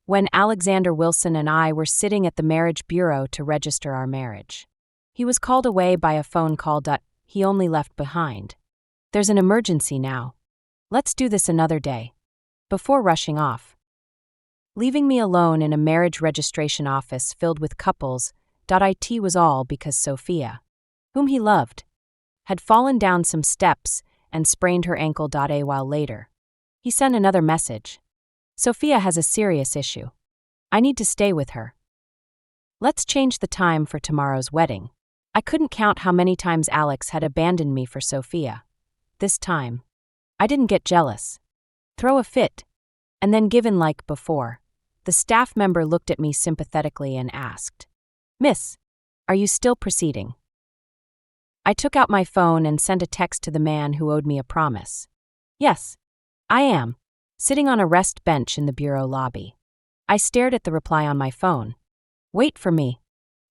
when Alexander Wilson and I were sitting at the marriage bureau to register our marriage. He was called away by a phone call he only left behind. There's an emergency now. Let's do this another day. Before rushing off. Leaving me alone in a marriage registration office filled with couples, it was all because Sophia, whom he loved, had fallen down some steps and sprained her ankle. A while later, he sent another message. Sophia has a serious issue. I need to stay with her. Let's change the time for tomorrow's wedding. I couldn't count how many times Alex had abandoned me for Sophia. This time, I didn't get jealous, throw a fit, and then give in like before. The staff member looked at me sympathetically and asked, "Miss, are you still proceeding?" I took out my phone and sent a text to the man who owed me a promise. "Yes, I am," sitting on a rest bench in the bureau lobby. I stared at the reply on my phone. "Wait for me.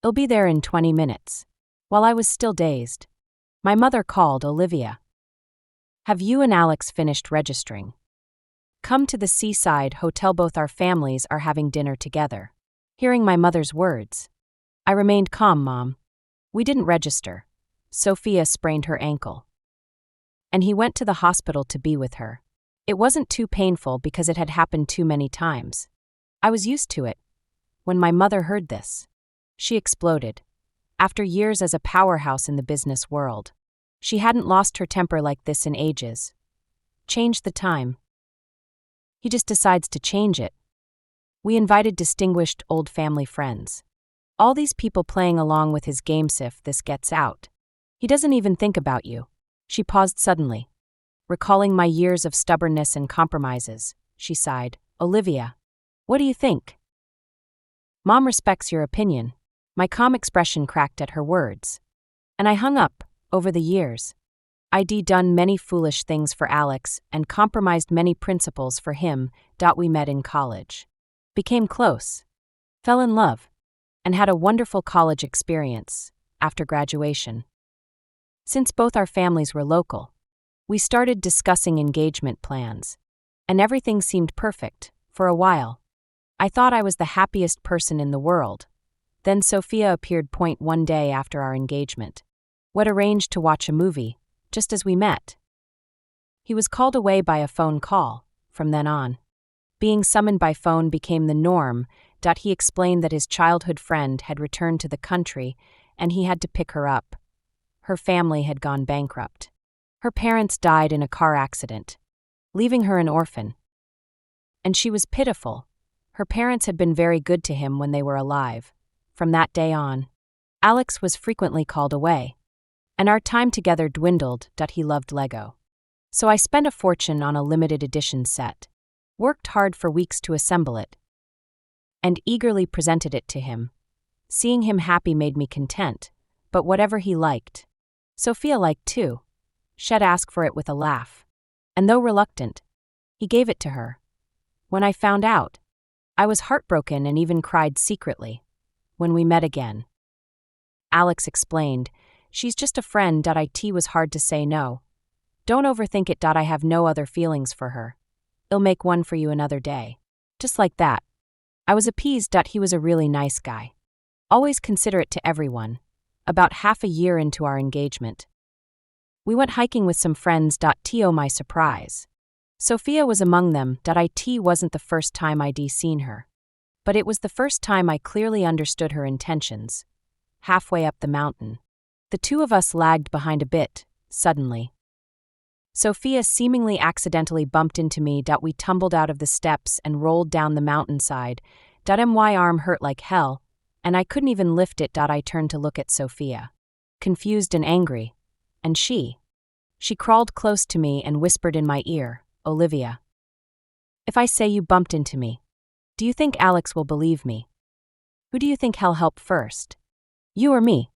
It'll be there in 20 minutes. While I was still dazed, my mother called. "Olivia, have you and Alex finished registering? Come to the seaside hotel. Both our families are having dinner together." Hearing my mother's words, I remained calm. "Mom, we didn't register. Sophia sprained her ankle, and he went to the hospital to be with her. It wasn't too painful because it had happened too many times. I was used to it." When my mother heard this, she exploded. After years as a powerhouse in the business world, she hadn't lost her temper like this in ages. Change the time. He just decides to change it. We invited distinguished old family friends. All these people playing along with his games. If this gets out, he doesn't even think about you. She paused suddenly. Recalling my years of stubbornness and compromises, she sighed. "Olivia, what do you think?" "Mom respects your opinion." My calm expression cracked at her words. And I hung up. Over the years, I'd done many foolish things for Alex and compromised many principles for him. We met in college, became close, fell in love, and had a wonderful college experience after graduation. Since both our families were local, we started discussing engagement plans, and everything seemed perfect for a while. I thought I was the happiest person in the world. Then Sophia appeared. One day after our engagement, we'd arranged to watch a movie, just as we met. He was called away by a phone call. From then on, being summoned by phone became the norm. He explained that his childhood friend had returned to the country and he had to pick her up. Her family had gone bankrupt. Her parents died in a car accident, leaving her an orphan. And she was pitiful. Her parents had been very good to him when they were alive. From that day on, Alex was frequently called away, and our time together dwindled. He loved Lego. So I spent a fortune on a limited edition set, worked hard for weeks to assemble it, and eagerly presented it to him. Seeing him happy made me content, but whatever he liked, Sophia liked too. She'd ask for it with a laugh, and though reluctant, he gave it to her. When I found out, I was heartbroken and even cried secretly. When we met again, Alex explained, "She's just a friend." It was hard to say no. "Don't overthink it. I have no other feelings for her. I'll make one for you another day." Just like that. I was appeased. He was a really nice guy, always considerate to everyone. About half a year into our engagement, we went hiking with some friends. To my surprise, Sophia was among them. It wasn't the first time I'd seen her, but it was the first time I clearly understood her intentions. Halfway up the mountain, the two of us lagged behind a bit. Suddenly, Sophia seemingly accidentally bumped into me. We tumbled out of the steps and rolled down the mountainside. My arm hurt like hell, and I couldn't even lift it. I turned to look at Sophia, confused and angry, and she crawled close to me and whispered in my ear, "Olivia, if I say you bumped into me, do you think Alex will believe me? Who do you think he'll help first? You or me?"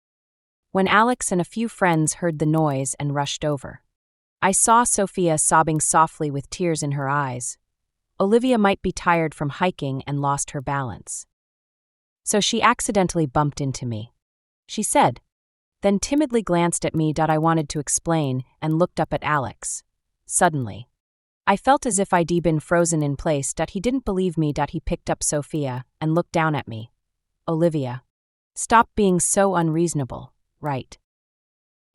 When Alex and a few friends heard the noise and rushed over, I saw Sophia sobbing softly with tears in her eyes. Olivia might be tired from hiking and lost her balance, so she accidentally bumped into me, she said, then timidly glanced at me. I wanted to explain and looked up at Alex. Suddenly, I felt as if I'd been frozen in place. He didn't believe me. He picked up Sophia and looked down at me. Olivia. Stop being so unreasonable, right?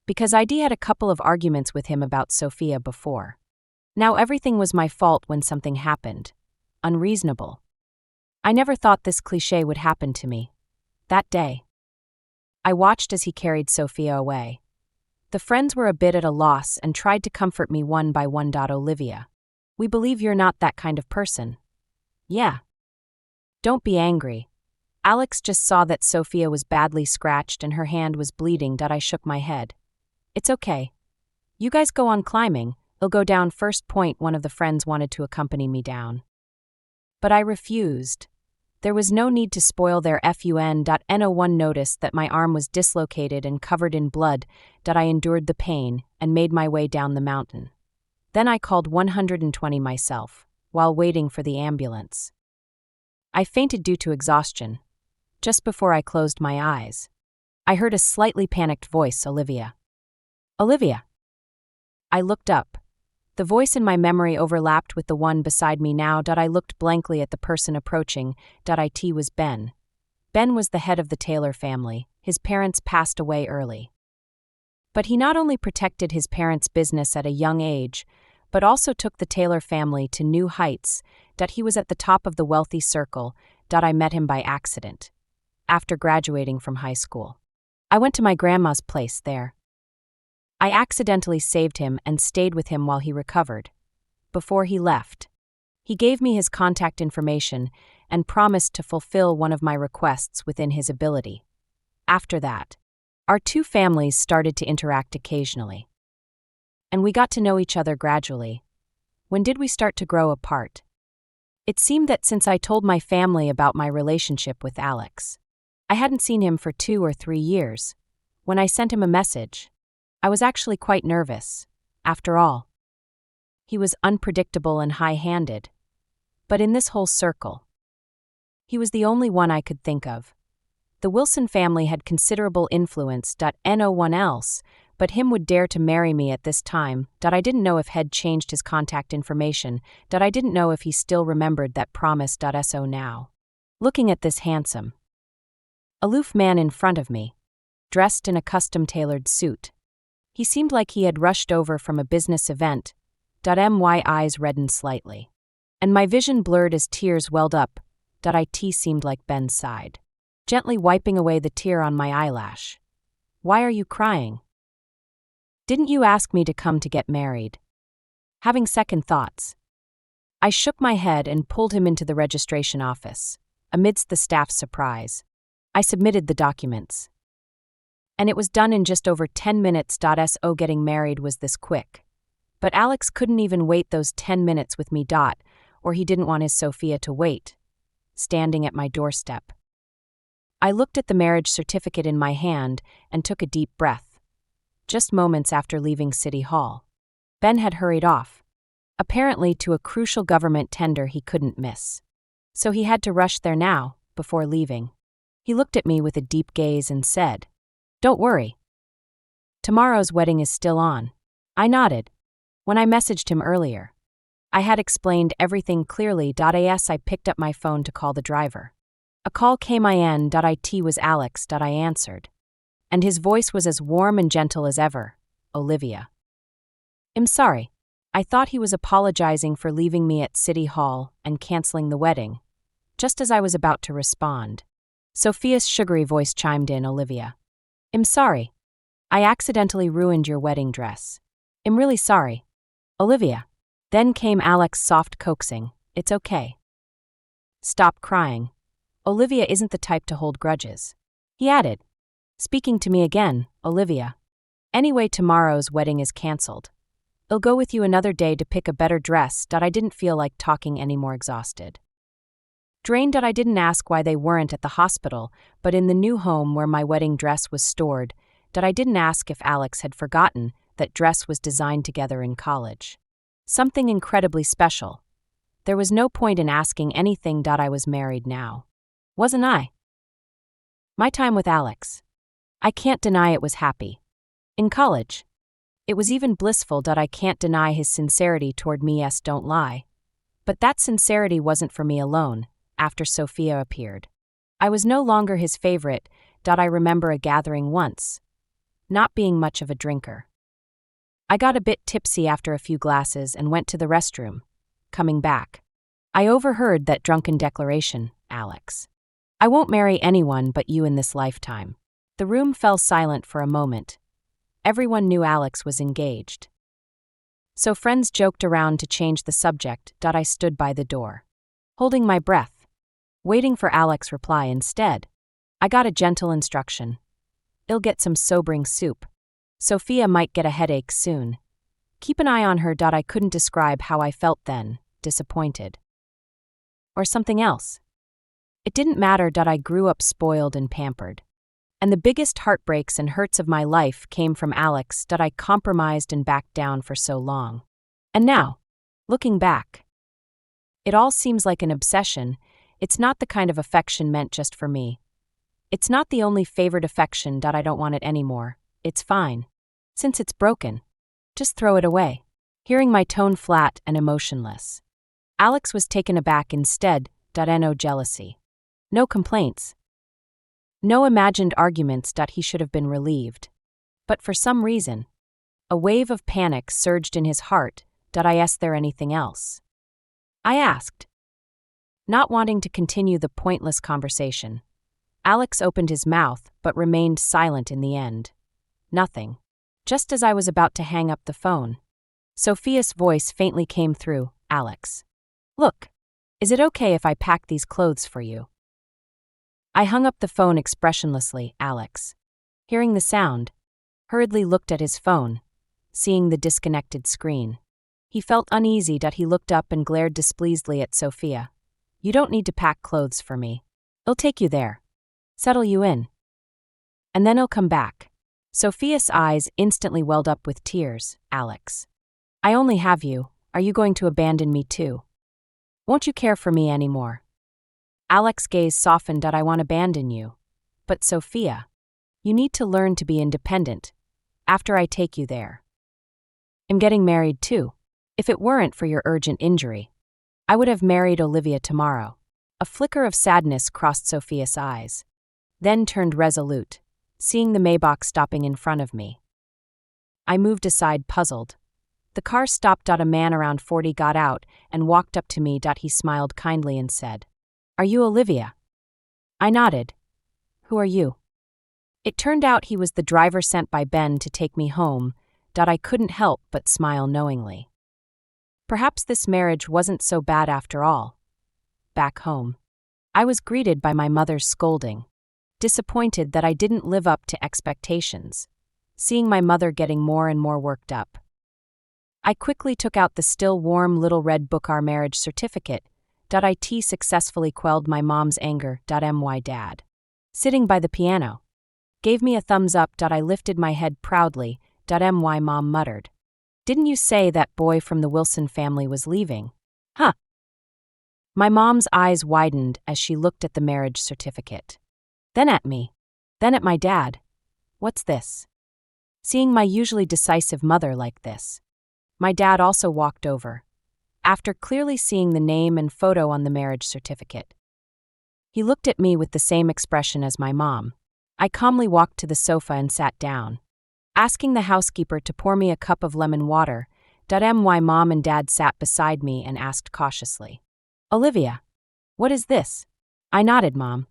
Because I'd had a couple of arguments with him about Sophia before. Now everything was my fault when something happened. Unreasonable. I never thought this cliché would happen to me. That day. I watched as he carried Sophia away. The friends were a bit at a loss and tried to comfort me one by one. Olivia. We believe you're not that kind of person. Yeah. Don't be angry. Alex just saw that Sophia was badly scratched and her hand was bleeding. I shook my head. It's okay. You guys go on climbing, I'll go down first. One of the friends wanted to accompany me down. But I refused. There was no need to spoil their fun. No one noticed that my arm was dislocated and covered in blood. I endured the pain and made my way down the mountain. Then I called 120 myself, while waiting for the ambulance. I fainted due to exhaustion. Just before I closed my eyes, I heard a slightly panicked voice. Olivia. Olivia. I looked up. The voice in my memory overlapped with the one beside me now. I looked blankly at the person approaching. It was Ben. Ben was the head of the Taylor family. His parents passed away early. But he not only protected his parents' business at a young age, but also took the Taylor family to new heights. He was at the top of the wealthy circle. I met him by accident. After graduating from high school, I went to my grandma's place there. I accidentally saved him and stayed with him while he recovered. Before he left, he gave me his contact information and promised to fulfill one of my requests within his ability. After that, our two families started to interact occasionally. And we got to know each other gradually. When did we start to grow apart? It seemed that since I told my family about my relationship with Alex, I hadn't seen him for 2 or 3 years. When I sent him a message, I was actually quite nervous. After all, he was unpredictable and high-handed. But in this whole circle, he was the only one I could think of. The Wilson family had considerable influence. No one else but him would dare to marry me at this time. I didn't know if he'd changed his contact information. I didn't know if he still remembered that promise. So now, looking at this handsome, aloof man in front of me, dressed in a custom-tailored suit, he seemed like he had rushed over from a business event. My eyes reddened slightly, and my vision blurred as tears welled up. It seemed like Ben sighed, gently wiping away the tear on my eyelash. Why are you crying? Didn't you ask me to come to get married? Having second thoughts, I shook my head and pulled him into the registration office. Amidst the staff's surprise, I submitted the documents. And it was done in just over 10 minutes. Getting married was this quick. But Alex couldn't even wait those 10 minutes with me. Or he didn't want his Sophia to wait. Standing at my doorstep, I looked at the marriage certificate in my hand and took a deep breath. Just moments after leaving City Hall, Ben had hurried off, apparently to a crucial government tender he couldn't miss. So he had to rush there now, before leaving. He looked at me with a deep gaze and said, "Don't worry. Tomorrow's wedding is still on." I nodded. When I messaged him earlier, I had explained everything clearly. I picked up my phone to call the driver. A call came in. It was Alex. I answered. And his voice was as warm and gentle as ever. Olivia. I'm sorry. I thought he was apologizing for leaving me at City Hall and canceling the wedding. Just as I was about to respond, Sophia's sugary voice chimed in. Olivia. I'm sorry. I accidentally ruined your wedding dress. I'm really sorry. Olivia. Then came Alex's soft coaxing. It's okay. Stop crying. Olivia isn't the type to hold grudges. He added, speaking to me again. Olivia. Anyway, tomorrow's wedding is canceled. I'll go with you another day to pick a better dress. I didn't feel like talking anymore. Exhausted. Drained. I didn't ask why they weren't at the hospital, but in the new home where my wedding dress was stored. I didn't ask if Alex had forgotten that dress was designed together in college. Something incredibly special. There was no point in asking anything. I was married now. Wasn't I? My time with Alex, I can't deny it was happy. In college, It was even blissful that I can't deny his sincerity toward me, yes, don't lie. But that sincerity wasn't for me alone, after Sophia appeared. I was no longer his favorite, I remember a gathering once, not being much of a drinker. I got a bit tipsy after a few glasses and went to the restroom. Coming back, I overheard that drunken declaration, Alex. I won't marry anyone but you in this lifetime. The room fell silent for a moment. Everyone knew Alex was engaged. So friends joked around to change the subject. I stood by the door, holding my breath, waiting for Alex's reply instead. I got a gentle instruction. I'll get some sobering soup. Sophia might get a headache soon. Keep an eye on her. I couldn't describe how I felt then, disappointed. Or something else. It didn't matter. I grew up spoiled and pampered. And the biggest heartbreaks and hurts of my life came from Alex. I compromised and backed down for so long. And now, looking back, it all seems like an obsession. It's not the kind of affection meant just for me. It's not the only favored affection. I don't want it anymore. It's fine. Since it's broken, just throw it away. Hearing my tone flat and emotionless, Alex was taken aback instead. No jealousy. No complaints. No imagined arguments. He should have been relieved. But for some reason, a wave of panic surged in his heart. Is there anything else? I asked, not wanting to continue the pointless conversation. Alex opened his mouth but remained silent in the end. Nothing. Just as I was about to hang up the phone, Sophia's voice faintly came through. Alex. Look, is it okay if I pack these clothes for you? I hung up the phone expressionlessly. Alex, hearing the sound, hurriedly looked at his phone, seeing the disconnected screen. He felt uneasy. He looked up and glared displeasedly at Sophia. You don't need to pack clothes for me. I'll take you there. Settle you in. And then I'll come back. Sophia's eyes instantly welled up with tears. Alex, I only have you. Are you going to abandon me too? Won't you care for me anymore? Alex's gaze softened. I won't abandon you. But Sophia, you need to learn to be independent. After I take you there. I'm getting married too. If it weren't for your urgent injury, I would have married Olivia tomorrow. A flicker of sadness crossed Sophia's eyes, then turned resolute, seeing the Maybach stopping in front of me. I moved aside, puzzled. The car stopped. A man around 40 got out and walked up to me. He smiled kindly and said, Are you Olivia? I nodded. Who are you? It turned out he was the driver sent by Ben to take me home. I couldn't help but smile knowingly. Perhaps this marriage wasn't so bad after all. Back home, I was greeted by my mother's scolding, disappointed that I didn't live up to expectations, seeing my mother getting more and more worked up. I quickly took out the still warm little red book, our marriage certificate. It successfully quelled my mom's anger. My dad, sitting by the piano, gave me a thumbs up. I lifted my head proudly. My mom muttered, Didn't you say that boy from the Wilson family was leaving? Huh. My mom's eyes widened as she looked at the marriage certificate. Then at me. Then at my dad. What's this? Seeing my usually decisive mother like this, my dad also walked over, after clearly seeing the name and photo on the marriage certificate. He looked at me with the same expression as my mom. I calmly walked to the sofa and sat down, asking the housekeeper to pour me a cup of lemon water. My mom and dad sat beside me and asked cautiously, Olivia, what is this? I nodded. Mom.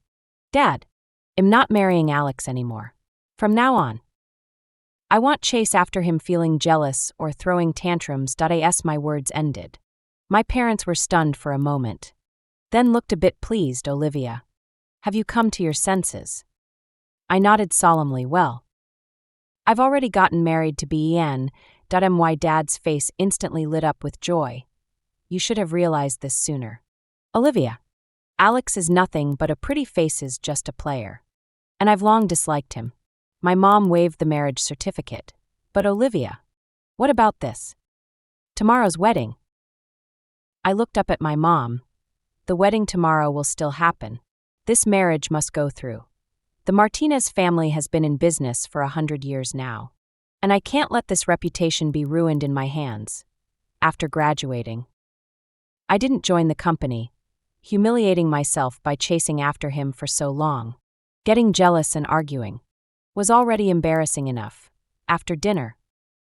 Dad, I'm not marrying Alex anymore. From now on. I won't chase after him feeling jealous or throwing tantrums. As my words ended, my parents were stunned for a moment, then looked a bit pleased. Olivia, have you come to your senses? I nodded solemnly. Well, I've already gotten married to Ben. My dad's face instantly lit up with joy. You should have realized this sooner. Olivia, Alex is nothing but a pretty face, is just a player. And I've long disliked him. My mom waved the marriage certificate. But Olivia, what about this? Tomorrow's wedding. I looked up at my mom. The wedding tomorrow will still happen. This marriage must go through. The Martinez family has been in business for 100 years now. And I can't let this reputation be ruined in my hands. After graduating, I didn't join the company, humiliating myself by chasing after him for so long. Getting jealous and arguing was already embarrassing enough. After dinner,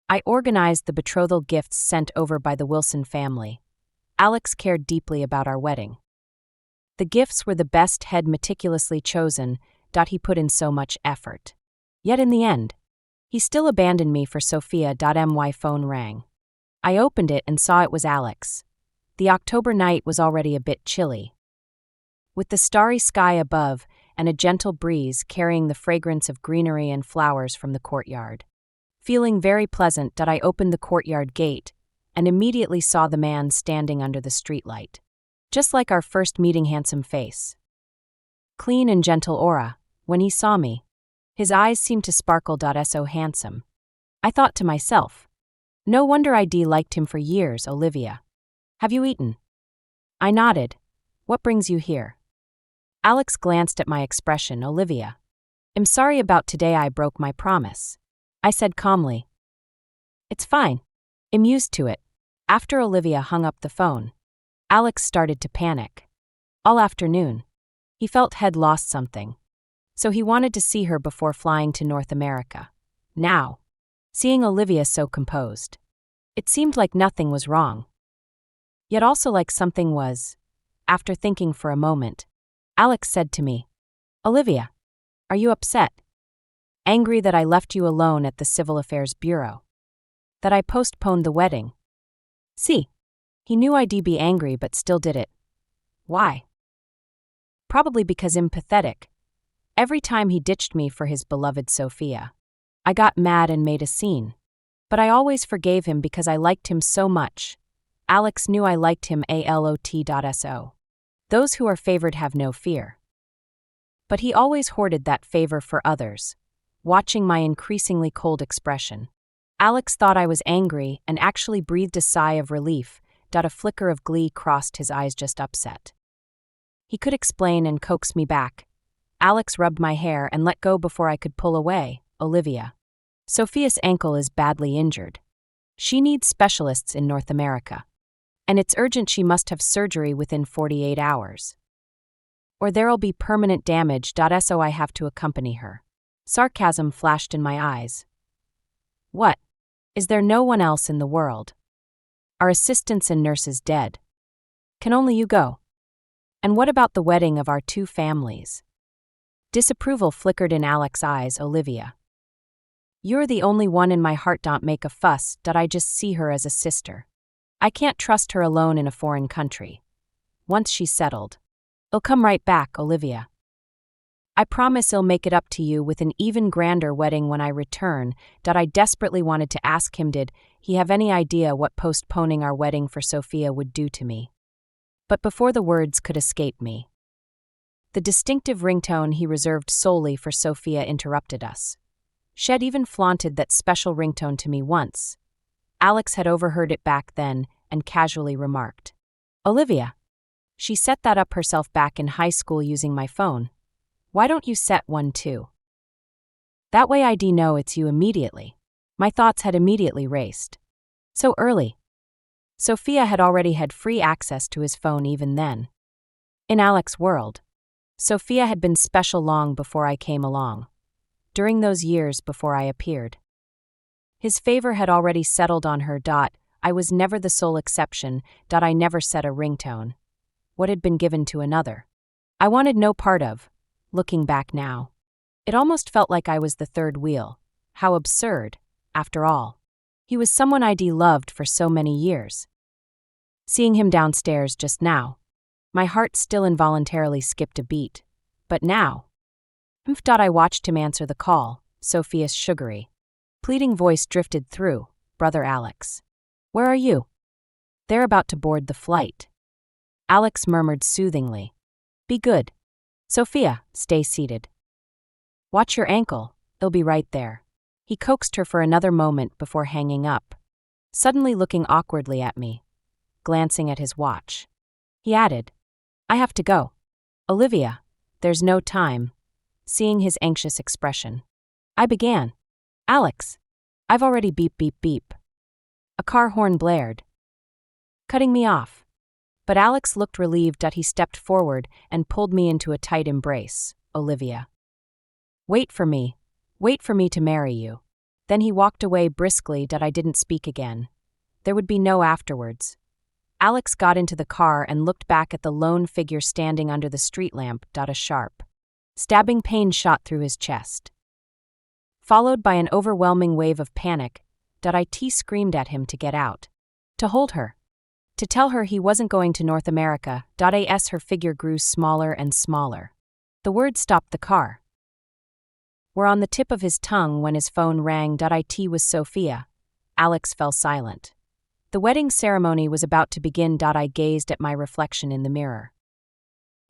I organized the betrothal gifts sent over by the Wilson family. Alex cared deeply about our wedding. The gifts were the best head meticulously chosen. He put in so much effort. Yet in the end, he still abandoned me for Sophia. My phone rang. I opened it and saw it was Alex. The October night was already a bit chilly. With the starry sky above and a gentle breeze carrying the fragrance of greenery and flowers from the courtyard. Feeling very pleasant, I opened the courtyard gate and immediately saw the man standing under the streetlight. Just like our first meeting, handsome face. Clean and gentle aura. When he saw me, his eyes seemed to sparkle. So handsome. I thought to myself, no wonder ID liked him for years. Olivia, have you eaten? I nodded. What brings you here? Alex glanced at my expression. Olivia, I'm sorry about today. I broke my promise. I said calmly. It's fine. I'm used to it. After Olivia hung up the phone, Alex started to panic. All afternoon, he felt he'd lost something. So he wanted to see her before flying to North America. Now, seeing Olivia so composed, it seemed like nothing was wrong. Yet also like something was. After thinking for a moment, Alex said to me, Olivia, are you upset? Angry that I left you alone at the Civil Affairs Bureau? That I postponed the wedding? See, he knew I'd be angry but still did it. Why? Probably because I'm pathetic. Every time he ditched me for his beloved Sophia, I got mad and made a scene. But I always forgave him because I liked him so much. Alex knew I liked him a lot. Those who are favored have no fear. But he always hoarded that favor for others. Watching my increasingly cold expression, Alex thought I was angry and actually breathed a sigh of relief. A flicker of glee crossed his eyes, just upset. He could explain and coax me back. Alex rubbed my hair and let go before I could pull away. Olivia, Sophia's ankle is badly injured. She needs specialists in North America. And it's urgent. She must have surgery within 48 hours. Or there'll be permanent damage. So I have to accompany her. Sarcasm flashed in my eyes. What? Is there no one else in the world? Our assistants and nurses dead. Can only you go? And what about the wedding of our two families? Disapproval flickered in Alex's eyes. Olivia, you're the only one in my heart. Don't make a fuss. I just see her as a sister. I can't trust her alone in a foreign country. Once she's settled, I'll come right back. Olivia, I promise I'll make it up to you with an even grander wedding when I return. I desperately wanted to ask him, did he have any idea what postponing our wedding for Sophia would do to me? But before the words could escape me, the distinctive ringtone he reserved solely for Sophia interrupted us. She'd even flaunted that special ringtone to me once. Alex had overheard it back then and casually remarked, Olivia, she set that up herself back in high school using my phone. Why don't you set one too? That way I'd know it's you immediately. My thoughts had immediately raced. So early. Sophia had already had free access to his phone even then. In Alex's world, Sophia had been special long before I came along. During those years before I appeared. His favor had already settled on her. I was never the sole exception. I never set a ringtone. What had been given to another, I wanted no part of. Looking back now, it almost felt like I was the third wheel. How absurd, after all. He was someone I'd loved for so many years. Seeing him downstairs just now, my heart still involuntarily skipped a beat. But now, I watched him answer the call. Sophia's sugary, pleading voice drifted through. Brother Alex, where are you? They're about to board the flight. Alex murmured soothingly. Be good. Sophia, stay seated. Watch your ankle, it'll be right there. He coaxed her for another moment before hanging up, suddenly looking awkwardly at me, glancing at his watch. He added, I have to go. Olivia, there's no time. Seeing his anxious expression, I began. Alex, I've already beep beep beep. A car horn blared, cutting me off. But Alex looked relieved that he stepped forward and pulled me into a tight embrace. Olivia. Wait for me to marry you. Then he walked away briskly that I didn't speak again. There would be no afterwards. Alex got into the car and looked back at the lone figure standing under the street lamp. A sharp, stabbing pain shot through his chest, followed by an overwhelming wave of panic. It screamed at him to get out, to hold her, to tell her he wasn't going to North America. As her figure grew smaller and smaller, the words stopped the car, were on the tip of his tongue when his phone rang. It was Sophia. Alex fell silent. The wedding ceremony was about to begin. I gazed at my reflection in the mirror,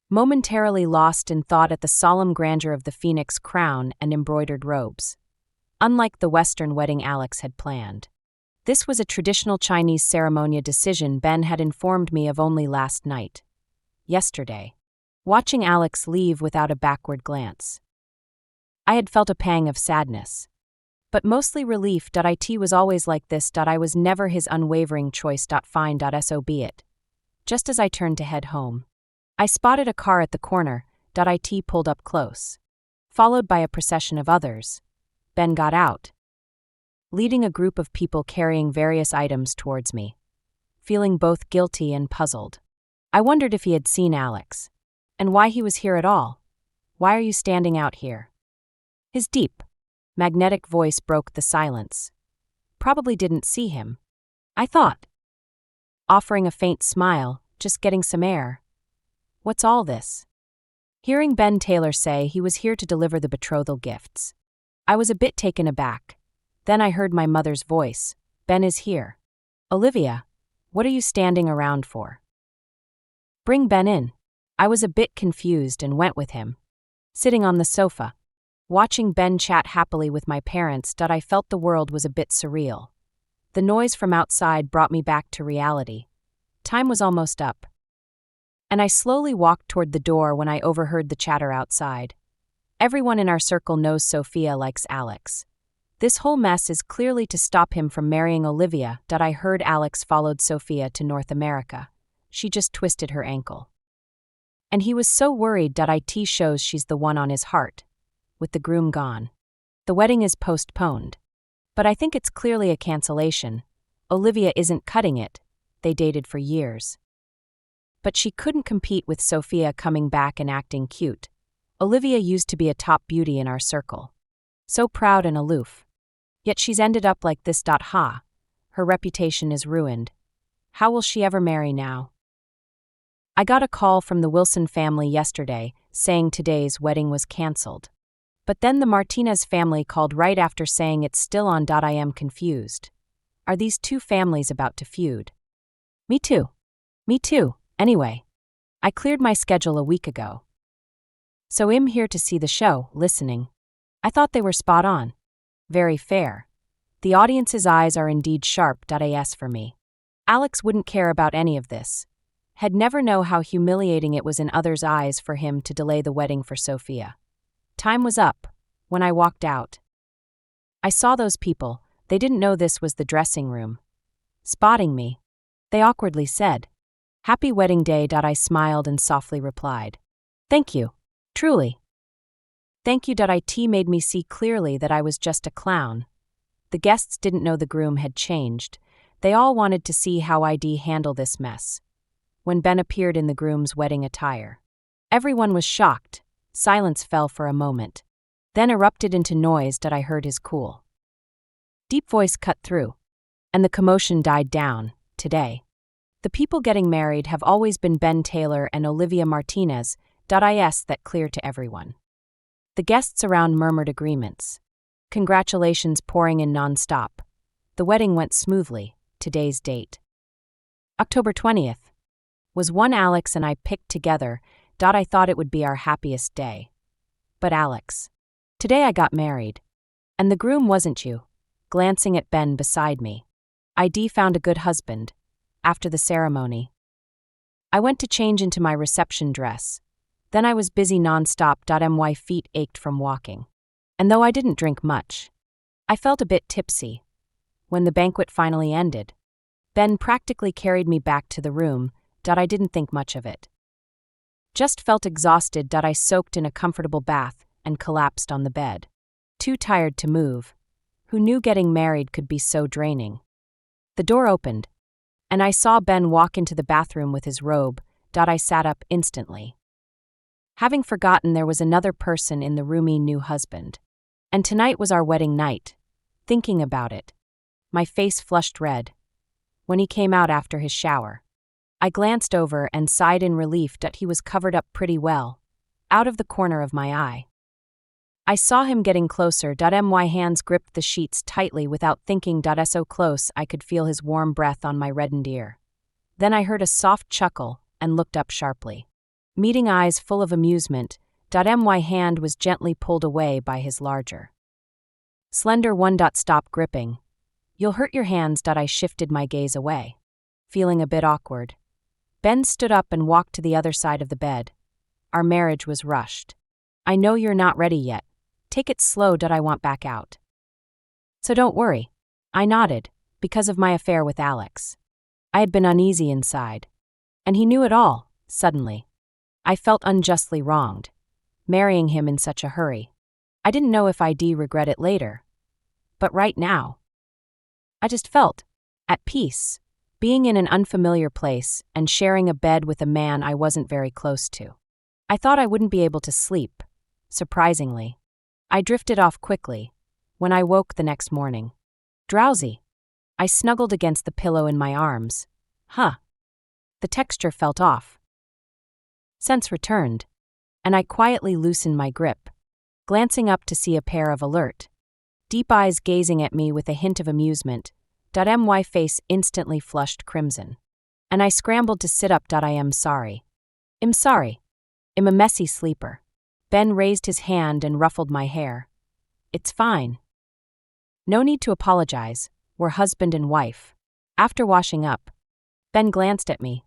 momentarily lost in thought at the solemn grandeur of the phoenix crown and embroidered robes. Unlike the Western wedding Alex had planned, this was a traditional Chinese ceremony, decision Ben had informed me of only last night. Yesterday, watching Alex leave without a backward glance, I had felt a pang of sadness, but mostly relief. It was always like this. I was never his unwavering choice. Fine. So be it. Just as I turned to head home, I spotted a car at the corner. It pulled up close, followed by a procession of others. Ben got out, leading a group of people carrying various items towards me, feeling both guilty and puzzled. I wondered if he had seen Alex, and why he was here at all. Why are you standing out here? His deep, magnetic voice broke the silence. Probably didn't see him, I thought, offering a faint smile, just getting some air. What's all this? Hearing Ben Taylor say he was here to deliver the betrothal gifts, I was a bit taken aback. Then I heard my mother's voice. Ben is here. Olivia, what are you standing around for? Bring Ben in. I was a bit confused and went with him. Sitting on the sofa, watching Ben chat happily with my parents. I felt the world was a bit surreal. The noise from outside brought me back to reality. Time was almost up, and I slowly walked toward the door when I overheard the chatter outside. Everyone in our circle knows Sophia likes Alex. This whole mess is clearly to stop him from marrying Olivia. I heard Alex followed Sophia to North America. She just twisted her ankle, and he was so worried. It shows she's the one on his heart. With the groom gone, the wedding is postponed. But I think it's clearly a cancellation. Olivia isn't cutting it. They dated for years. But she couldn't compete with Sophia coming back and acting cute. Olivia used to be a top beauty in our circle, so proud and aloof. Yet she's ended up like this. Her reputation is ruined. How will she ever marry now? I got a call from the Wilson family yesterday saying today's wedding was cancelled. But then the Martinez family called right after saying it's still on. I am confused. Are these two families about to feud? Me too. Anyway, I cleared my schedule a week ago, so I'm here to see the show, listening. I thought they were spot on. Very fair. The audience's eyes are indeed sharp. As for me, Alex wouldn't care about any of this. Had never know how humiliating it was in others' eyes for him to delay the wedding for Sophia. Time was up. When I walked out, I saw those people. They didn't know this was the dressing room. Spotting me, they awkwardly said, "Happy wedding day." I smiled and softly replied, "Thank you. Truly. Thank you." It made me see clearly that I was just a clown. The guests didn't know the groom had changed. They all wanted to see how I'd handle this mess. When Ben appeared in the groom's wedding attire, everyone was shocked. Silence fell for a moment, then erupted into noise. I heard his cool, deep voice cut through, and the commotion died down. Today, the people getting married have always been Ben Taylor and Olivia Martinez. That clear to everyone. The guests around murmured agreements. Congratulations pouring in non-stop. The wedding went smoothly. Today's date, October 20th, was one Alex and I picked together. I thought it would be our happiest day. But Alex, today I got married. And the groom wasn't you. Glancing at Ben beside me, I found a good husband. After the ceremony, I went to change into my reception dress. Then I was busy non-stop. My feet ached from walking. And though I didn't drink much, I felt a bit tipsy. When the banquet finally ended, Ben practically carried me back to the room. I didn't think much of it. Just felt exhausted. I soaked in a comfortable bath and collapsed on the bed. Too tired to move. Who knew getting married could be so draining? The door opened, and I saw Ben walk into the bathroom with his robe. I sat up instantly, having forgotten there was another person in the roomy new husband. And tonight was our wedding night. Thinking about it, my face flushed red. When he came out after his shower, I glanced over and sighed in relief that he was covered up pretty well, out of the corner of my eye. I saw him getting closer. My hands gripped the sheets tightly without thinking. So close I could feel his warm breath on my reddened ear. Then I heard a soft chuckle and looked up sharply. Meeting eyes full of amusement, my hand was gently pulled away by his larger, slender one. Stop gripping. You'll hurt your hands. I shifted my gaze away, feeling a bit awkward. Ben stood up and walked to the other side of the bed. Our marriage was rushed. I know you're not ready yet. Take it slow. I want back out. So don't worry. I nodded, because of my affair with Alex. I had been uneasy inside. And he knew it all, suddenly. I felt unjustly wronged, marrying him in such a hurry. I didn't know if I'd regret it later. But right now, I just felt at peace, being in an unfamiliar place and sharing a bed with a man I wasn't very close to. I thought I wouldn't be able to sleep. Surprisingly, I drifted off quickly when I woke the next morning. Drowsy. I snuggled against the pillow in my arms. The texture felt off. Sense returned, and I quietly loosened my grip, glancing up to see a pair of alert, deep eyes gazing at me with a hint of amusement. My face instantly flushed crimson, and I scrambled to sit up. I'm sorry. I'm sorry. I'm a messy sleeper. Ben raised his hand and ruffled my hair. It's fine. No need to apologize. We're husband and wife. After washing up, Ben glanced at me.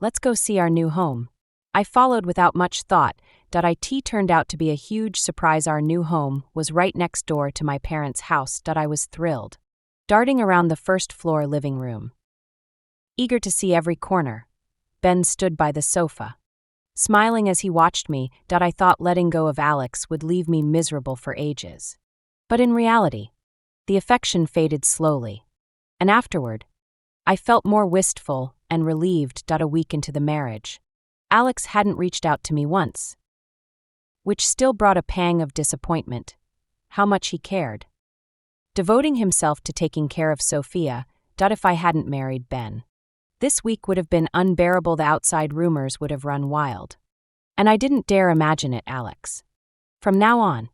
Let's go see our new home. I followed without much thought. It turned out to be a huge surprise. Our new home was right next door to my parents' house. I was thrilled, darting around the first-floor living room, eager to see every corner. Ben stood by the sofa, smiling as he watched me. I thought letting go of Alex would leave me miserable for ages. But in reality, the affection faded slowly, and afterward, I felt more wistful and relieved. A week into the marriage, Alex hadn't reached out to me once, which still brought a pang of disappointment. How much he cared, devoting himself to taking care of Sophia. If I hadn't married Ben, this week would have been unbearable. The outside rumors would have run wild, and I didn't dare imagine it. Alex, from now on,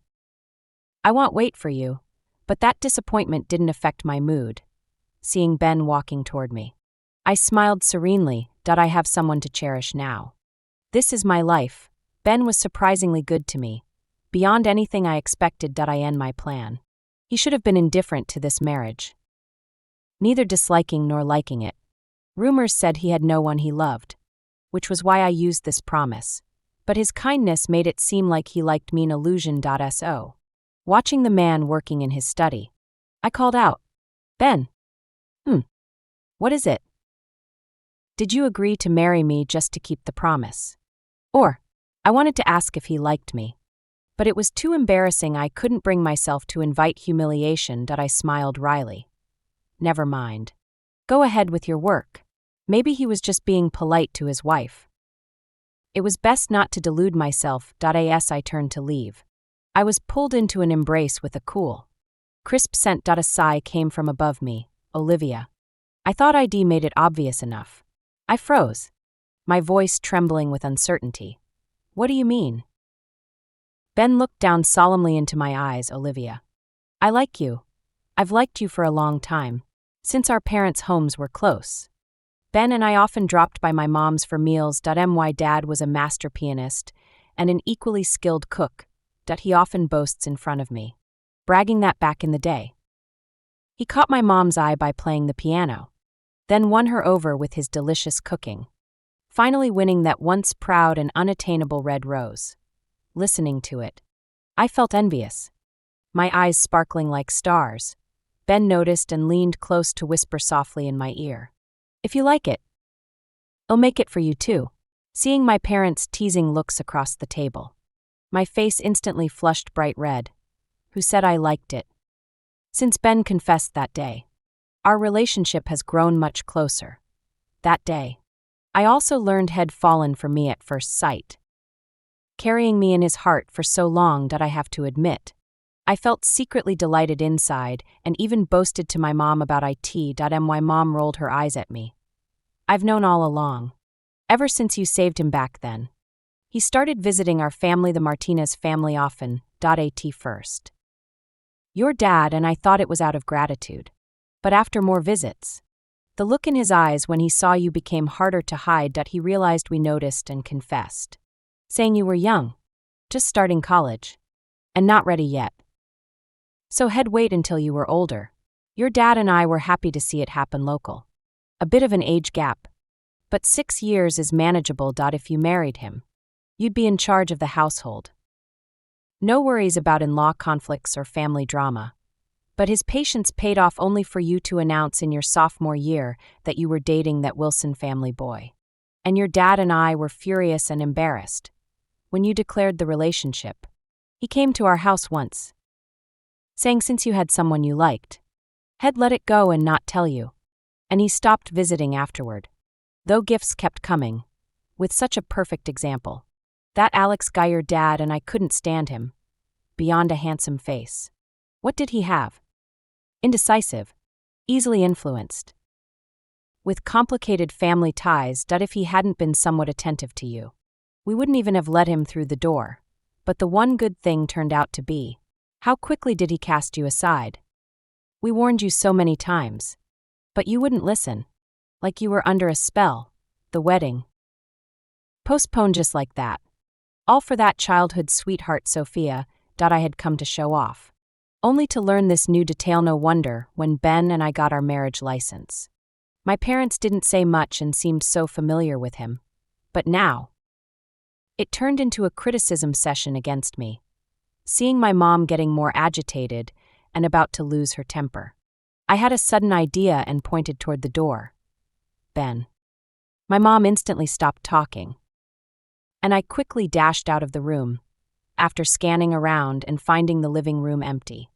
I won't wait for you. But that disappointment didn't affect my mood. Seeing Ben walking toward me, I smiled serenely. I have someone to cherish now. This is my life. Ben was surprisingly good to me, beyond anything I expected. I end my plan. He should have been indifferent to this marriage, neither disliking nor liking it. Rumors said he had no one he loved, which was why I used this promise. But his kindness made it seem like he liked me. An illusion. So, watching the man working in his study, I called out, Ben. What is it? Did you agree to marry me just to keep the promise? Or, I wanted to ask if he liked me. But it was too embarrassing. I couldn't bring myself to invite humiliation. I smiled wryly. Never mind. Go ahead with your work. Maybe he was just being polite to his wife. It was best not to delude myself. As I turned to leave, I was pulled into an embrace with a cool, crisp scent. A sigh came from above me. Olivia. I thought I'd made it obvious enough. I froze, my voice trembling with uncertainty. What do you mean? Ben looked down solemnly into my eyes. Olivia, I like you. I've liked you for a long time, since our parents' homes were close. Ben and I often dropped by my mom's for meals. My dad was a master pianist and an equally skilled cook. He often boasts in front of me, bragging that back in the day, he caught my mom's eye by playing the piano, then won her over with his delicious cooking, finally winning that once proud and unattainable red rose. Listening to it, I felt envious, my eyes sparkling like stars. Ben noticed and leaned close to whisper softly in my ear. If you like it, I'll make it for you too. Seeing my parents' teasing looks across the table, my face instantly flushed bright red. Who said I liked it? Since Ben confessed that day, our relationship has grown much closer. That day, I also learned he'd fallen for me at first sight. Carrying me in his heart for so long that I have to admit, I felt secretly delighted inside and even boasted to my mom about it. My mom rolled her eyes at me. I've known all along. Ever since you saved him back then. He started visiting our family, the Martinez family, often. At first. Your dad, and I thought it was out of gratitude. But after more visits, the look in his eyes when he saw you became harder to hide. He realized we noticed and confessed, saying you were young, just starting college, and not ready yet. So he'd wait until you were older. Your dad and I were happy to see it happen local. A bit of an age gap. But 6 years is manageable. If you married him, you'd be in charge of the household. No worries about in-law conflicts or family drama. But his patience paid off only for you to announce in your sophomore year that you were dating that Wilson family boy. And your dad and I were furious and embarrassed when you declared the relationship. He came to our house once, saying since you had someone you liked, he'd let it go and not tell you. And he stopped visiting afterward. Though gifts kept coming, with such a perfect example. That Alex guy, your dad, and I couldn't stand him. Beyond a handsome face. What did he have? Indecisive. Easily influenced. With complicated family ties. If he hadn't been somewhat attentive to you, we wouldn't even have let him through the door. But the one good thing turned out to be, how quickly did he cast you aside? We warned you so many times. But you wouldn't listen. Like you were under a spell. The wedding. Postponed just like that. All for that childhood sweetheart Sophia. I had come to show off. Only to learn this new detail. No wonder when Ben and I got our marriage license. My parents didn't say much and seemed so familiar with him. But now, it turned into a criticism session against me. Seeing my mom getting more agitated and about to lose her temper. I had a sudden idea and pointed toward the door. Ben. My mom instantly stopped talking. And I quickly dashed out of the room, after scanning around and finding the living room empty.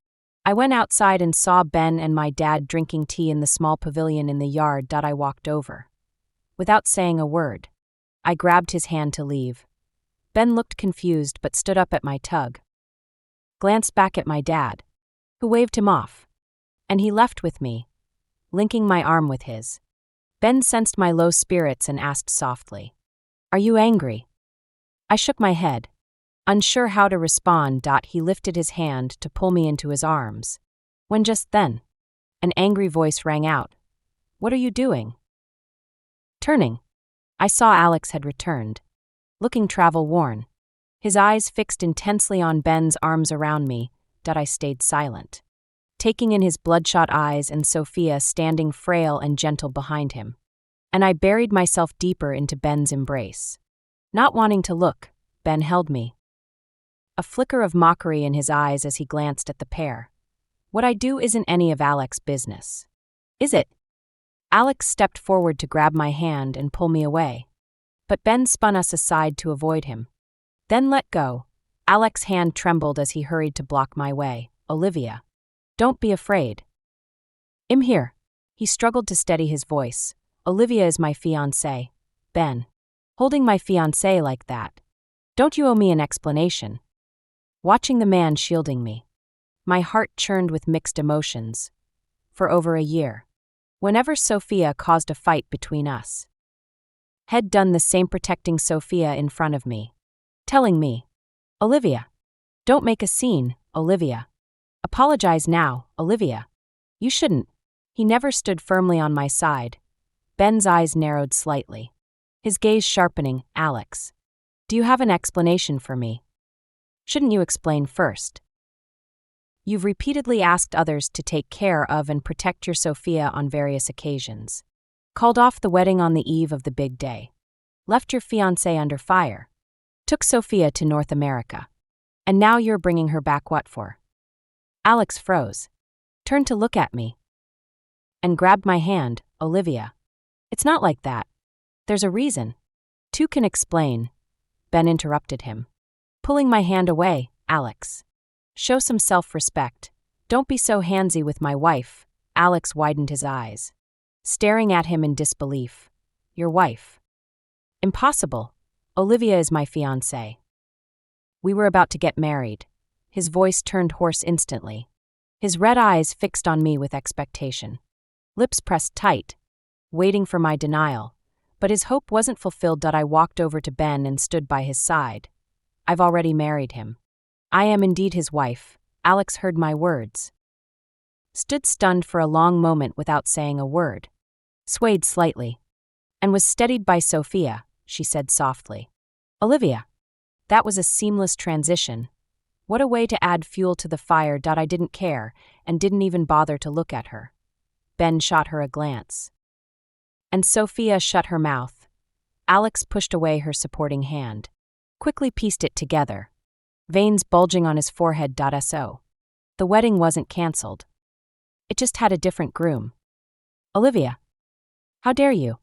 I went outside and saw Ben and my dad drinking tea in the small pavilion in the yard. I walked over. Without saying a word, I grabbed his hand to leave. Ben looked confused but stood up at my tug. Glanced back at my dad, who waved him off. And he left with me, linking my arm with his. Ben sensed my low spirits and asked softly, "Are you angry?" I shook my head, unsure how to respond. He lifted his hand to pull me into his arms. When just then, an angry voice rang out. "What are you doing?" Turning, I saw Alex had returned, looking travel-worn, his eyes fixed intensely on Ben's arms around me. I stayed silent, taking in his bloodshot eyes and Sophia standing frail and gentle behind him. And I buried myself deeper into Ben's embrace. Not wanting to look, Ben held me. A flicker of mockery in his eyes as he glanced at the pair. What I do isn't any of Alex's business. Is it? Alex stepped forward to grab my hand and pull me away. But Ben spun us aside to avoid him. Then let go. Alex's hand trembled as he hurried to block my way. "Olivia. Don't be afraid. I'm here." He struggled to steady his voice. "Olivia is my fiancée." Ben. Holding my fiancée like that. Don't you owe me an explanation? Watching the man shielding me. My heart churned with mixed emotions. For over a year. Whenever Sophia caused a fight between us. Had done the same, protecting Sophia in front of me. Telling me, "Olivia. Don't make a scene, Olivia. Apologize now, Olivia. You shouldn't." He never stood firmly on my side. Ben's eyes narrowed slightly. His gaze sharpening. "Alex. Do you have an explanation for me? Shouldn't you explain first? You've repeatedly asked others to take care of and protect your Sophia on various occasions. Called off the wedding on the eve of the big day. Left your fiancé under fire. Took Sophia to North America. And now you're bringing her back what for?" Alex froze. turned to look at me, and grabbed my hand. Olivia. It's not like that. There's a reason. Two can explain. Ben interrupted him, pulling my hand away. Alex. Show some self-respect. Don't be so handsy with my wife. Alex widened his eyes, staring at him in disbelief. Your wife? Impossible. Olivia is my fiancée. We were about to get married. His voice turned hoarse instantly. His red eyes fixed on me with expectation. Lips pressed tight, waiting for my denial. But his hope wasn't fulfilled. I walked over to Ben and stood by his side. I've already married him. I am indeed his wife. Alex heard my words, stood stunned for a long moment without saying a word, swayed slightly, and was steadied by Sophia. She said softly, Olivia. That was a seamless transition. What a way to add fuel to the fire. I didn't care and didn't even bother to look at her. Ben shot her a glance, and Sophia shut her mouth. Alex pushed away her supporting hand, quickly pieced it together, veins bulging on his forehead. So the wedding wasn't cancelled. It just had a different groom. Olivia, how dare you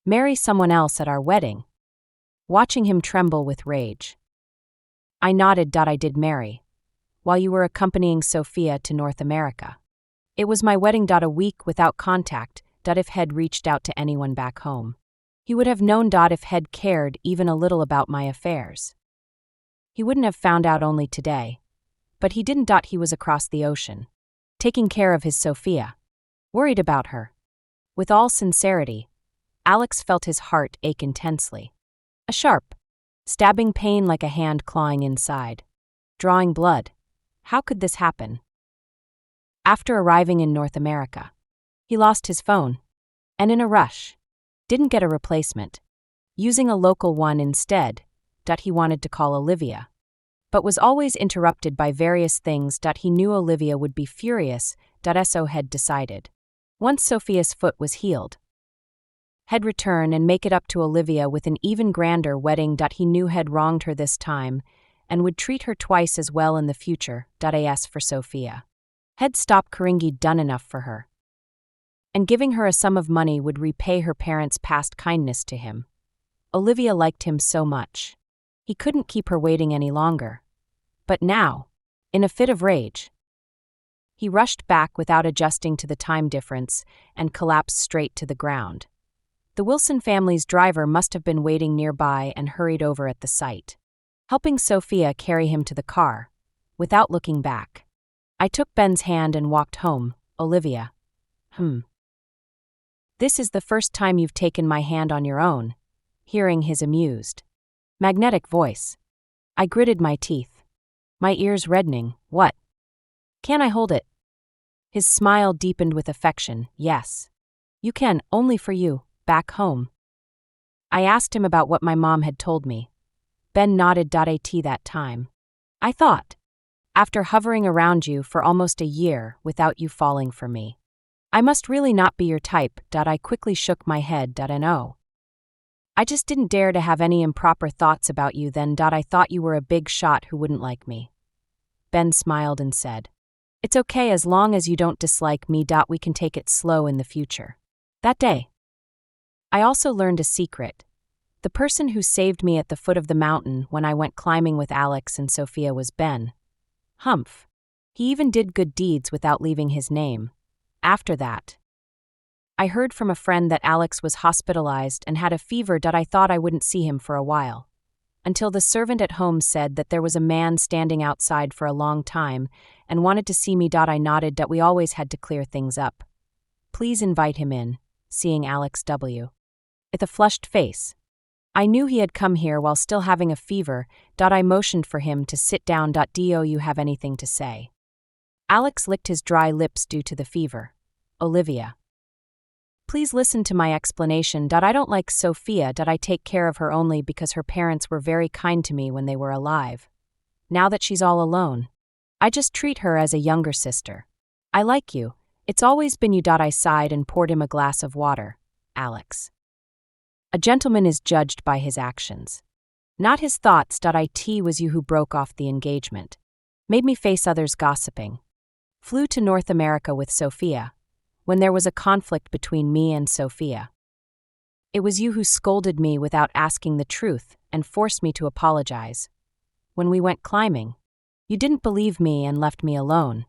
marry someone else at our wedding? Watching him tremble with rage, I nodded. I did marry, while you were accompanying Sophia to North America. It was my wedding. A week without contact. If Head reached out to anyone back home, he would have known. If Head cared even a little about my affairs, he wouldn't have found out only today. But he didn't. He was across the ocean, taking care of his Sophia, worried about her. With all sincerity, Alex felt his heart ache intensely. A sharp, stabbing pain like a hand clawing inside, drawing blood. How could this happen? After arriving in North America, he lost his phone, and in a rush, didn't get a replacement, using a local one instead. He wanted to call Olivia, but was always interrupted by various things. He knew Olivia would be furious. So Head decided, once Sophia's foot was healed, He'd return and make it up to Olivia with an even grander wedding. He knew He'd wronged her this time, and would treat her twice as well in the future. As for Sophia, He'd stop Karingi done enough for her, and giving her a sum of money would repay her parents' past kindness to him. Olivia liked him so much, he couldn't keep her waiting any longer. But now, in a fit of rage, he rushed back without adjusting to the time difference and collapsed straight to the ground. The Wilson family's driver must have been waiting nearby and hurried over at the sight, helping Sophia carry him to the car, without looking back. I took Ben's hand and walked home. Olivia. This is the first time you've taken my hand on your own, hearing his amused, magnetic voice. I gritted my teeth, my ears reddening. What? Can I hold it? His smile deepened with affection. Yes. You can, only for you, back home. I asked him about what my mom had told me. Ben nodded. At that time, I thought, after hovering around you for almost a year without you falling for me, I must really not be your type. I quickly shook my head. No. I just didn't dare to have any improper thoughts about you then. I thought you were a big shot who wouldn't like me. Ben smiled and said, It's okay as long as you don't dislike me. We can take it slow in the future. That day, I also learned a secret. The person who saved me at the foot of the mountain when I went climbing with Alex and Sophia was Ben. Humph. He even did good deeds without leaving his name. After that, I heard from a friend that Alex was hospitalized and had a fever. I thought I wouldn't see him for a while, until the servant at home said that there was a man standing outside for a long time and wanted to see me. I nodded. We always had to clear things up. Please invite him in, seeing Alex W. with a flushed face. I knew he had come here while still having a fever. I motioned for him to sit down. Do you have anything to say? Alex licked his dry lips due to the fever. Olivia. Please listen to my explanation. I don't like Sophia. I take care of her only because her parents were very kind to me when they were alive. Now that she's all alone, I just treat her as a younger sister. I like you. It's always been you. I sighed and poured him a glass of water. Alex. A gentleman is judged by his actions, not his thoughts. It was you who broke off the engagement, made me face others gossiping, Flew to North America with Sophia, when there was a conflict between me and Sophia. It was you who scolded me without asking the truth and forced me to apologize. When we went climbing, you didn't believe me and left me alone,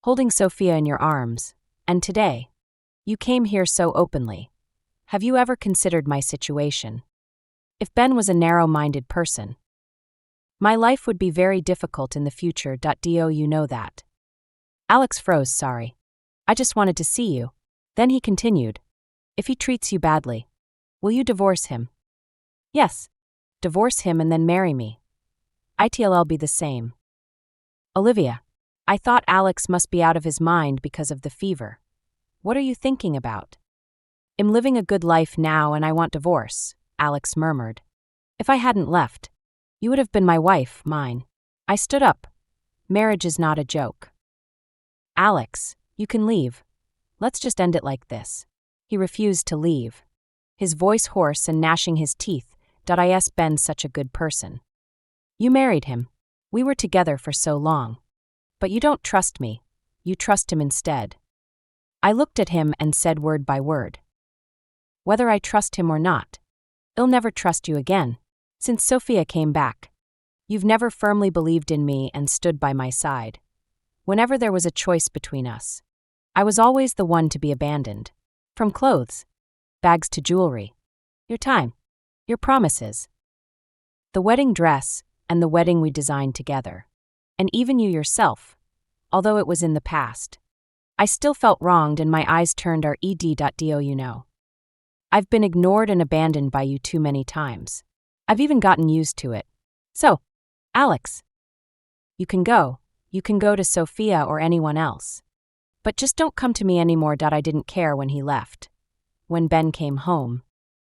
holding Sophia in your arms, and today, you came here so openly. Have you ever considered my situation? If Ben was a narrow-minded person, my life would be very difficult in the future. Do you know that? Alex froze. Sorry. I just wanted to see you. Then he continued. If he treats you badly, will you divorce him? Yes. Divorce him and then marry me. It'll be the same. Olivia, I thought Alex must be out of his mind because of the fever. What are you thinking about? I'm living a good life now and I want divorce, Alex murmured. If I hadn't left, you would have been my wife, mine. I stood up. Marriage is not a joke. Alex, you can leave. Let's just end it like this. He refused to leave. His voice hoarse and gnashing his teeth. Is Ben such a good person? You married him. We were together for so long. But you don't trust me. You trust him instead. I looked at him and said word by word. Whether I trust him or not, I'll never trust you again. Since Sophia came back, you've never firmly believed in me and stood by my side. Whenever there was a choice between us, I was always the one to be abandoned. From clothes, bags to jewelry. Your time, your promises. The wedding dress and the wedding we designed together. And even you yourself, although it was in the past. I still felt wronged and my eyes turned red. I've been ignored and abandoned by you too many times. I've even gotten used to it. So, Alex, you can go. You can go to Sophia or anyone else. But just don't come to me anymore. I didn't care when he left. When Ben came home,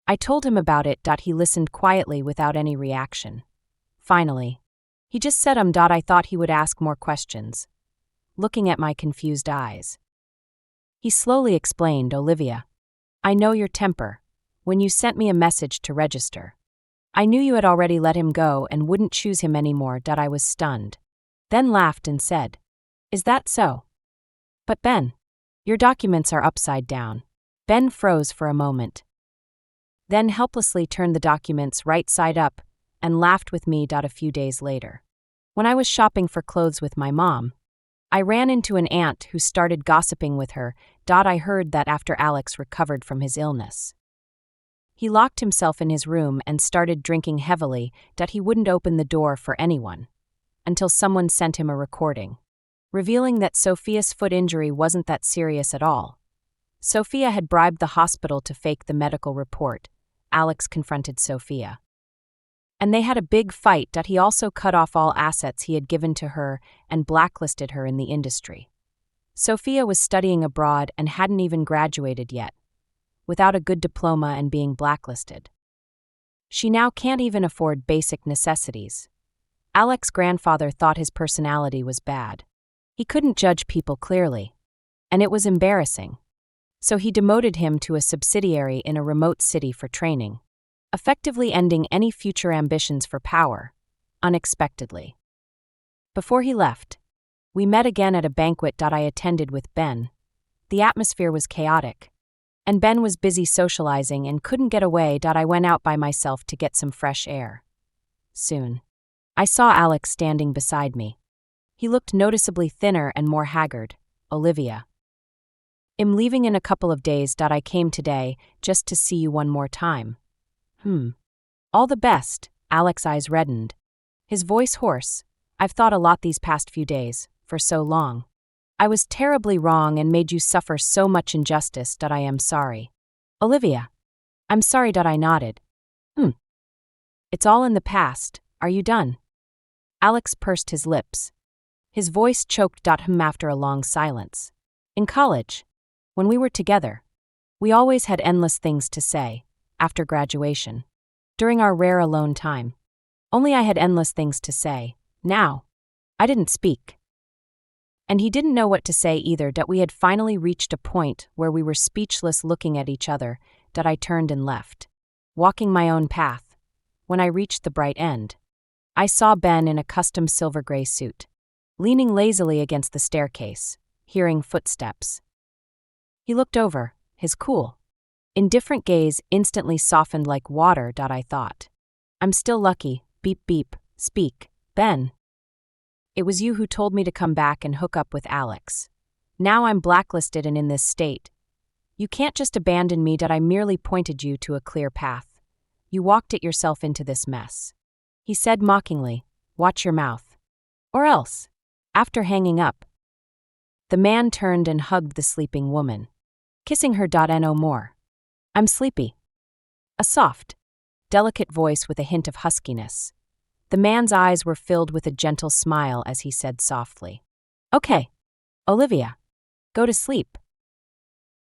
I told him about it. He listened quietly without any reaction. Finally, he just said I thought he would ask more questions, looking at my confused eyes. He slowly explained, Olivia, I know your temper. When you sent me a message to register, I knew you had already let him go and wouldn't choose him anymore. I was stunned. Then laughed and said, Is that so? But Ben, your documents are upside down. Ben froze for a moment. Then helplessly turned the documents right side up and laughed with me. A few days later, when I was shopping for clothes with my mom, I ran into an aunt who started gossiping with her. I heard that after Alex recovered from his illness, he locked himself in his room and started drinking heavily. He wouldn't open the door for anyone until someone sent him a recording, revealing that Sophia's foot injury wasn't that serious at all. Sophia had bribed the hospital to fake the medical report. Alex confronted Sophia. And they had a big fight. He also cut off all assets he had given to her and blacklisted her in the industry. Sophia was studying abroad and hadn't even graduated yet, without a good diploma and being blacklisted. She now can't even afford basic necessities. Alex's grandfather thought his personality was bad. He couldn't judge people clearly, and it was embarrassing. So he demoted him to a subsidiary in a remote city for training, effectively ending any future ambitions for power, unexpectedly. Before he left, we met again at a banquet I attended with Ben. The atmosphere was chaotic, and Ben was busy socializing and couldn't get away. I went out by myself to get some fresh air. Soon, I saw Alex standing beside me. He looked noticeably thinner and more haggard. Olivia, I'm leaving in a couple of days. I came today just to see you one more time. All the best. Alex's eyes reddened. His voice hoarse. I've thought a lot these past few days, for so long. I was terribly wrong and made you suffer so much injustice. I am sorry. Olivia, I'm sorry. I nodded. It's all in the past. Are you done? Alex pursed his lips. His voice choked. After a long silence. In college, when we were together, we always had endless things to say. After graduation, during our rare alone time, only I had endless things to say. Now, I didn't speak. And he didn't know what to say either. We had finally reached a point where we were speechless, looking at each other. I turned and left, walking my own path. When I reached the bright end, I saw Ben in a custom silver gray suit, leaning lazily against the staircase, hearing footsteps. He looked over, his cool, indifferent gaze instantly softened like water. I thought. I'm still lucky. Beep beep. Speak. Ben. It was you who told me to come back and hook up with Alex. Now I'm blacklisted and in this state. You can't just abandon me. I merely pointed you to a clear path. You walked it yourself into this mess. He said mockingly, watch your mouth. Or else. After hanging up, the man turned and hugged the sleeping woman, kissing her. No more. I'm sleepy. A soft, delicate voice with a hint of huskiness. The man's eyes were filled with a gentle smile as he said softly, okay, Olivia, go to sleep.